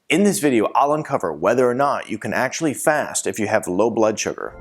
In this video, I'll uncover whether or not you can actually fast if you have low blood sugar.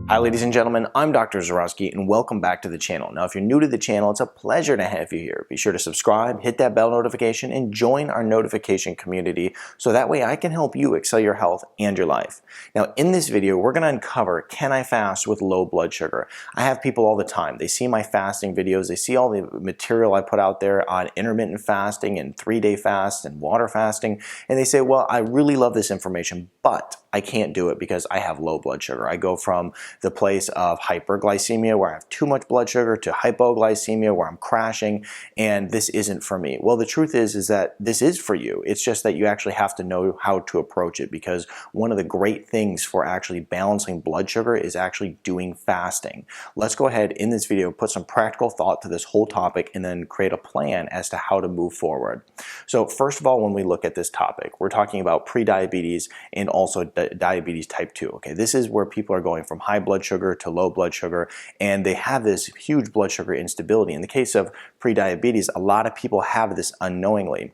Hi ladies and gentlemen, I'm Dr. Zarowski and welcome back to the channel. Now if you're new to the channel, it's a pleasure to have you here. Be sure to subscribe, hit that bell notification, and join our notification community so that way I can help you excel your health and your life. Now in this video, we're going to uncover, can I fast with low blood sugar? I have people all the time. They see my fasting videos, they see all the material I put out there on intermittent fasting and 3-day fast and water fasting, and they say, well, I really love this information, but I can't do it because I have low blood sugar. I go from the place of hyperglycemia where I have too much blood sugar to hypoglycemia where I'm crashing, and this isn't for me. Well, the truth is that this is for you. It's just that you actually have to know how to approach it, because one of the great things for actually balancing blood sugar is actually doing fasting. Let's go ahead in this video, put some practical thought to this whole topic, and then create a plan as to how to move forward. So first of all, when we look at this topic, we're talking about prediabetes and also diabetes type 2. Okay, this is where people are going from high blood sugar to low blood sugar, and they have this huge blood sugar instability. In the case of prediabetes, a lot of people have this unknowingly.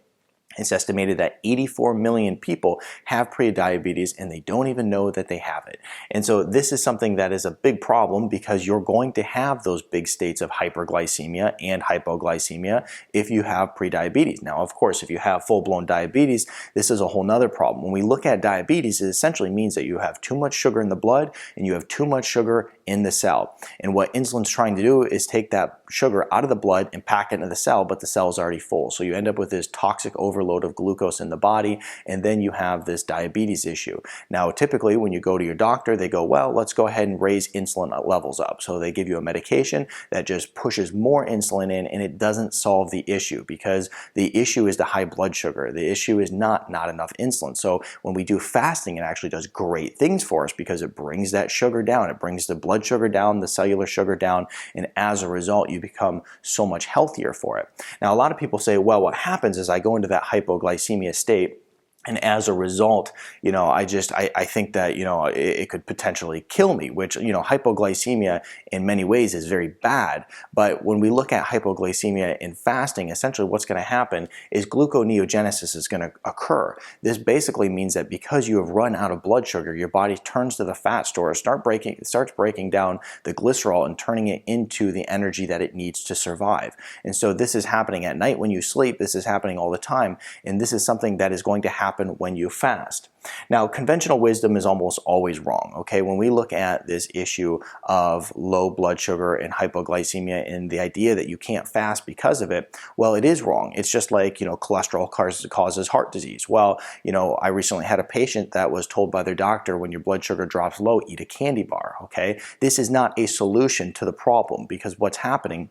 It's estimated that 84 million people have prediabetes and they don't even know that they have it. And so this is something that is a big problem, because you're going to have those big states of hyperglycemia and hypoglycemia if you have prediabetes. Now, of course, if you have full-blown diabetes, this is a whole nother problem. When we look at diabetes, it essentially means that you have too much sugar in the blood and you have too much sugar in the cell. And what insulin's trying to do is take that sugar out of the blood and pack it into the cell, but the cell is already full. So you end up with this toxic overload of glucose in the body, and then you have this diabetes issue. Now, typically when you go to your doctor, they go, well, let's go ahead and raise insulin levels up. So they give you a medication that just pushes more insulin in, and it doesn't solve the issue, because the issue is the high blood sugar. The issue is not enough insulin. So when we do fasting, it actually does great things for us, because it brings that sugar down. It brings the blood sugar down, the cellular sugar down, and as a result, you become so much healthier for it. Now, a lot of people say, well, what happens is I go into that hypoglycemia state, and as a result, I think that, it could potentially kill me, which, hypoglycemia in many ways is very bad. But when we look at hypoglycemia in fasting, essentially what's going to happen is gluconeogenesis is going to occur. This basically means that because you have run out of blood sugar, your body turns to the fat stores, starts breaking down the glycerol and turning it into the energy that it needs to survive. And so this is happening at night when you sleep. This is happening all the time. And this is something that is going to happen when you fast. Now, conventional wisdom is almost always wrong, okay? When we look at this issue of low blood sugar and hypoglycemia and the idea that you can't fast because of it, well, it is wrong. It's just like, cholesterol causes heart disease. Well, I recently had a patient that was told by their doctor, when your blood sugar drops low, eat a candy bar, okay? This is not a solution to the problem, because what's happening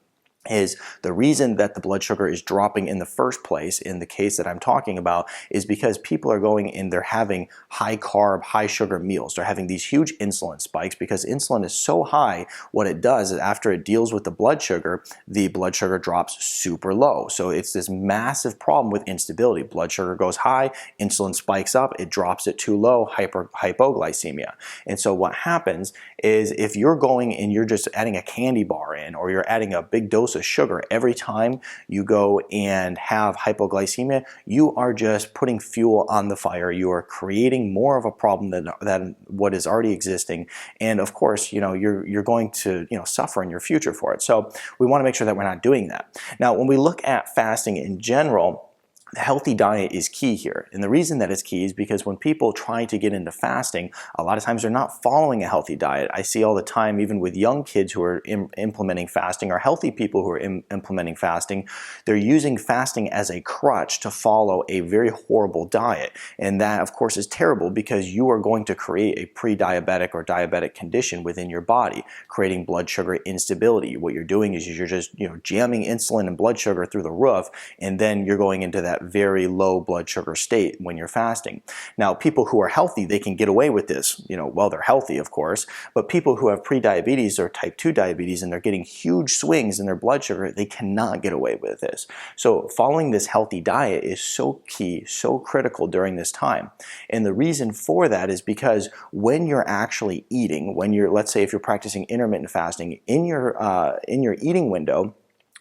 is the reason that the blood sugar is dropping in the first place in the case that I'm talking about is because people are going and they're having high carb, high sugar meals. They're having these huge insulin spikes, because insulin is so high, what it does is after it deals with the blood sugar drops super low. So it's this massive problem with instability. Blood sugar goes high, insulin spikes up, it drops it too low, hypoglycemia. And so what happens is if you're going and you're just adding a candy bar in, or you're adding a big dose of sugar every time you go and have hypoglycemia, you are just putting fuel on the fire. You are creating more of a problem than what is already existing, and of course, you're going to suffer in your future for it. So we want to make sure that we're not doing that. Now, when we look at fasting in general, the healthy diet is key here. And the reason that it's key is because when people try to get into fasting, a lot of times they're not following a healthy diet. I see all the time, even with young kids who are implementing fasting, or healthy people who are implementing fasting, they're using fasting as a crutch to follow a very horrible diet. And that, of course, is terrible, because you are going to create a pre-diabetic or diabetic condition within your body, creating blood sugar instability. What you're doing is you're just jamming insulin and blood sugar through the roof, and then you're going into that very low blood sugar state when you're fasting. Now, people who are healthy, they can get away with this, well, they're healthy, of course, but people who have prediabetes or type 2 diabetes and they're getting huge swings in their blood sugar, they cannot get away with this. So following this healthy diet is so key, so critical during this time. And the reason for that is because when you're actually eating, let's say if you're practicing intermittent fasting, in your eating window,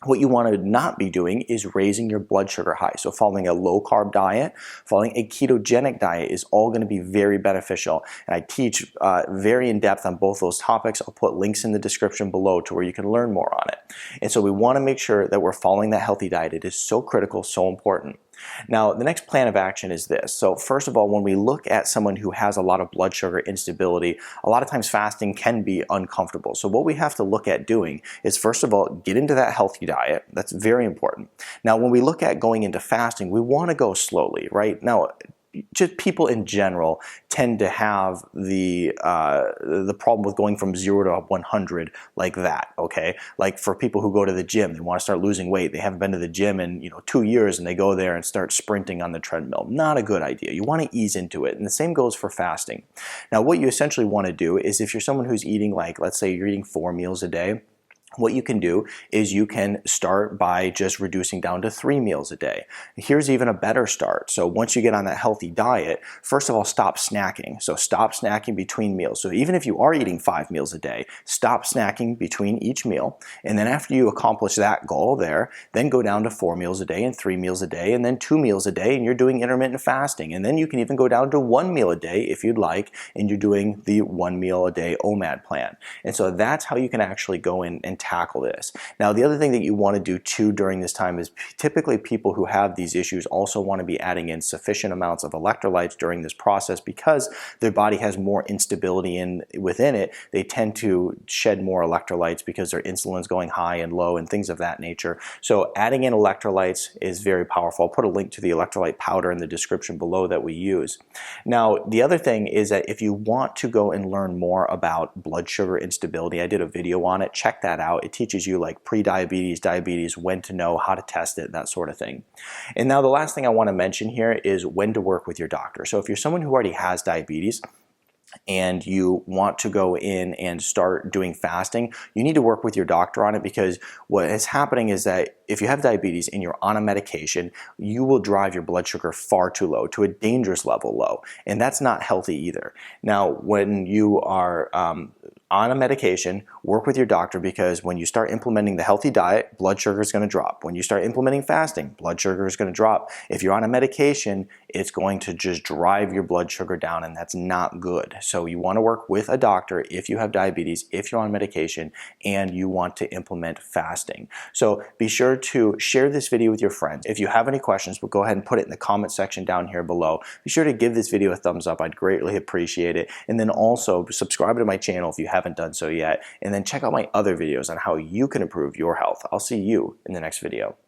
What you want to not be doing is raising your blood sugar high. So following a low carb diet, following a ketogenic diet is all going to be very beneficial. And I teach very in depth on both those topics. I'll put links in the description below to where you can learn more on it. And so we want to make sure that we're following that healthy diet. It is so critical, so important. Now, the next plan of action is this. So first of all, when we look at someone who has a lot of blood sugar instability, a lot of times fasting can be uncomfortable. So what we have to look at doing is, first of all, get into that healthy diet. That's very important. Now, when we look at going into fasting, we want to go slowly, right? Now, just people in general tend to have the problem with going from 0 to 100 like that, okay? Like for people who go to the gym, they want to start losing weight. They haven't been to the gym in 2 years and they go there and start sprinting on the treadmill. Not a good idea. You want to ease into it. And the same goes for fasting. Now, what you essentially want to do is if you're someone who's eating, like, let's say you're eating 4 meals a day, what you can do is you can start by just reducing down to 3 meals a day. Here's even a better start. So once you get on that healthy diet, first of all, stop snacking. So stop snacking between meals. So even if you are eating 5 meals a day, stop snacking between each meal. And then after you accomplish that goal there, then go down to 4 meals a day and 3 meals a day and then 2 meals a day, and you're doing intermittent fasting. And then you can even go down to 1 meal a day if you'd like, and you're doing the 1 meal a day OMAD plan. And so that's how you can actually go in and tackle this. Now, the other thing that you want to do too during this time is typically people who have these issues also want to be adding in sufficient amounts of electrolytes during this process because their body has more instability within it. They tend to shed more electrolytes because their insulin's going high and low and things of that nature. So adding in electrolytes is very powerful. I'll put a link to the electrolyte powder in the description below that we use. Now, the other thing is that if you want to go and learn more about blood sugar instability, I did a video on it. Check that out. It teaches you like pre-diabetes, diabetes, when to know, how to test it, that sort of thing. And now the last thing I want to mention here is when to work with your doctor. So if you're someone who already has diabetes, and you want to go in and start doing fasting, you need to work with your doctor on it, because what is happening is that if you have diabetes and you're on a medication, you will drive your blood sugar far too low, to a dangerous level low, and that's not healthy either. Now, when you are on a medication, work with your doctor, because when you start implementing the healthy diet, blood sugar is going to drop. When you start implementing fasting, blood sugar is going to drop. If you're on a medication, it's going to just drive your blood sugar down, and that's not good. So you want to work with a doctor if you have diabetes, if you're on medication, and you want to implement fasting. So be sure to share this video with your friends. If you have any questions, we'll go ahead and put it in the comment section down here below. Be sure to give this video a thumbs up. I'd greatly appreciate it. And then also subscribe to my channel if you haven't done so yet. And then check out my other videos on how you can improve your health. I'll see you in the next video.